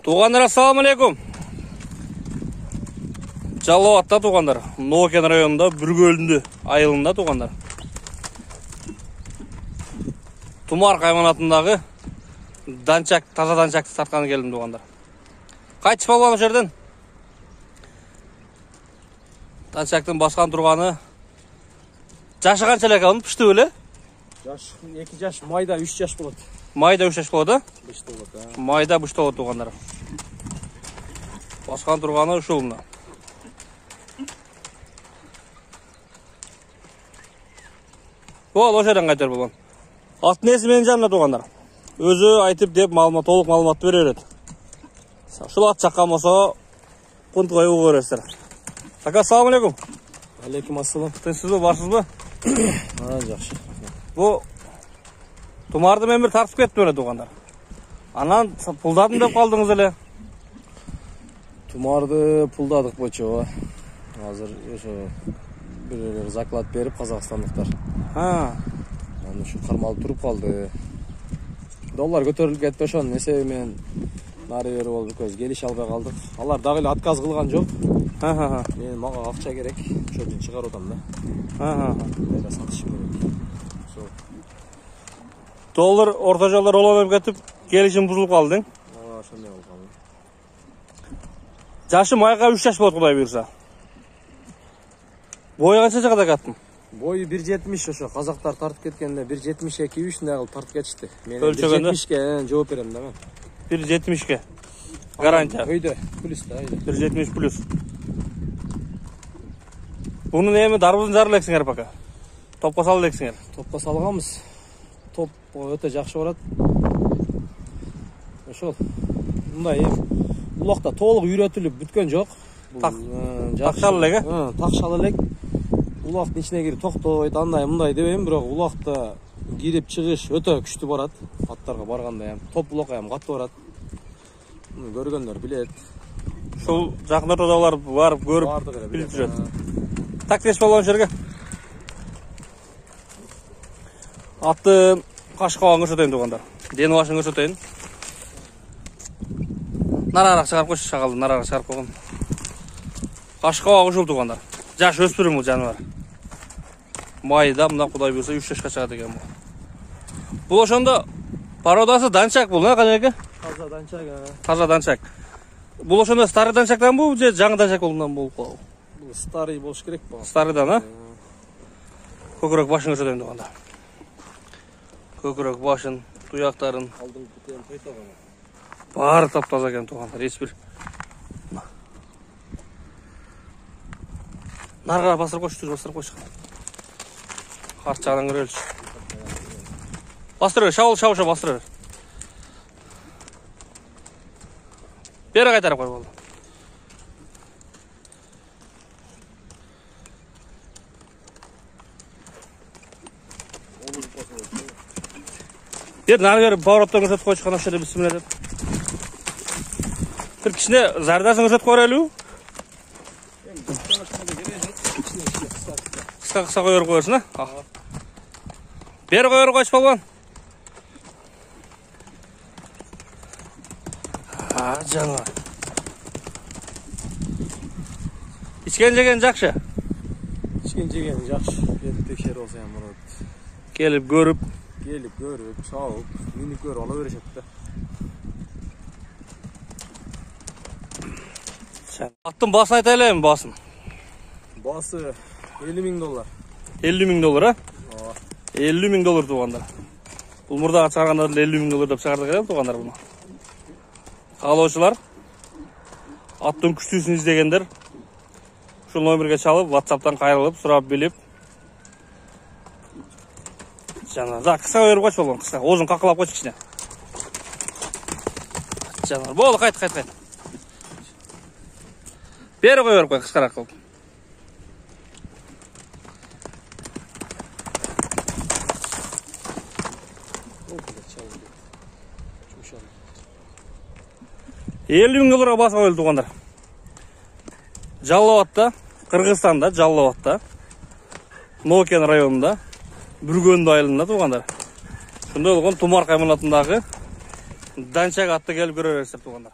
Туғандар, ассаламу алейкум. Жалауатта туғандар. Нокен районында, Бүргөлдү айылында туғандар. Тумар қайманатындағы данчак, таза данчакты тартқаны келдім туғандар. Қайтшы балуан жерден? Данчактың басқан тұрғаны жашы қаншалай қалын пішті өлі? Жаш 2 жаш, майда 3 жаш болады. Майда 3 жаш болады? Бішті болады. Майда бішті болады туғандар. Басқан тұрғаны үш ұлына. Ол жерден қайтар болған. Ат несі менің жанына туғандар. Өзі айтып деп толық малыматты берер еді. Шыл ат жаққан болса құнты қойы көресіздер. Така, ассаламу алейкум. Алейкум ассалам. Тынсыз ба, барсыз ба? Жақсы. Бұл Тумарды мен бір тартып кетті өре туғандар. Анан пұлдадым деп қалдыңыз әлі? Тумарды пұлдадық бөчева. Азыр біреулер заклад беріп қазақстандықтар. Аны şu қармалып тұрып қалды. Доллар көтеріліп кетті ошон несебемен нары бері болып көз келіш албай қалдық. Алар дагы эле отказ кылган жок. Мен мага акча керек. Ошондон чыгарып атам да. Мага сатышым керек. Доллар орта жолдар оланып кетип, келишим бузулуп калды. Ошондой болуп калды. Жашы майга 3 жаш болот, Кудай буйрса. Бою канча жагада каттым? Бою 1.70 ошо казактар тартып кеткенде 1.72-3 кылып тартып кетишти. Мен Өлчөгөндө 1.70ке жооп берем да мен. 1.70ке. Гарантия. Өйдө, плюс да, өйдө. 1.70 плюс. Буну эми дарбыздын жары элексиңер пока. Топко салып элексиңер. Топко салганбыз. Топ өтө жакшы барат. Ошол. Мындай улакта толук үйрөтүлүп бүткөн жок. Такшал элек, такшал элек. Улактын ичине кирип токтойт, андай мындай дебейм, бирок улакта кирип чыгыш өтө күчтүү барат. Аттарга барганда ham топ улакка ham катуу барат. Муну көргөндөр билет. Ушул жакын ортодогулар барып көрүп билип жүрөт. Так кеш болгон жерге. Атты кашкабан көрсөтөйүн тугандар. Дени башын көрсөтөйүн. Нарарак чыгарып койчу, шагалды нарарак чыгарып койгон. Кашкабан ушул тугандар. Жаш өспүрүм бул жаныбар. Майда мына Кудай буйрса 3 жашка чыгат экен бул. Бул ошондо породасы данчак бул, канеке? Таза данчак. Таза данчак. Бул ошондо старый данчактан бул же жаңы данчак болгондон болуп калабы? Бул старый болуш керек бу. Старыйдан, а? Көкүрөк башын көрсөтөйүн туганда. Көкүрөк башын, туяктарын, Алдыңкы бутен тойтогон. баары таптаза экен тугандар. Эч бир нарга басырып койчу, басырып койчу. Арт жагынан көрөлүчү. Бастыр, шабыл бастыр. Бері кайтарып кой болду. Нары бері бауыраптан көрсөтүп койчу, кана ошо бисмилля деп. Бир кичине зардасын көрсөтүп койрелүү. Кыска коюп коерсуң, а? Бери коюп койчу балбан. Жаныбар. Ичкен жеген жакшы. Ичкен жеген жакшы. Келип текшерип алса ham болот. Келип көрүп, чалып, минип көрүп ала беришет да. Аттын басын айта элем, басын. Басы $50,000. $50,000, а? 50,000 доллар тугандар. Бул мурдага чыгарганда $50,000 деп чыгардык эле тугандар буну. Каалоочулар, аттын күчтүүсүн издегендер ушул номерге чалып, WhatsApp'тан кайрылып, сурап билип. Жана, кыска берип койчу болгон, кыска. Оозун какылап койчу кичине. Жана, болду, кайт. Бери кой берип кой, кыскараак кылып. $50,000 басып өлді туғандар. Жалауатта, Кыргызстанда, Жалауатта, Нокен районында, Бүргөлдү айылында туғандар. Шундай болгон Тумар кайманатындагы данчак атты келип көрөрсүздөр тугандар.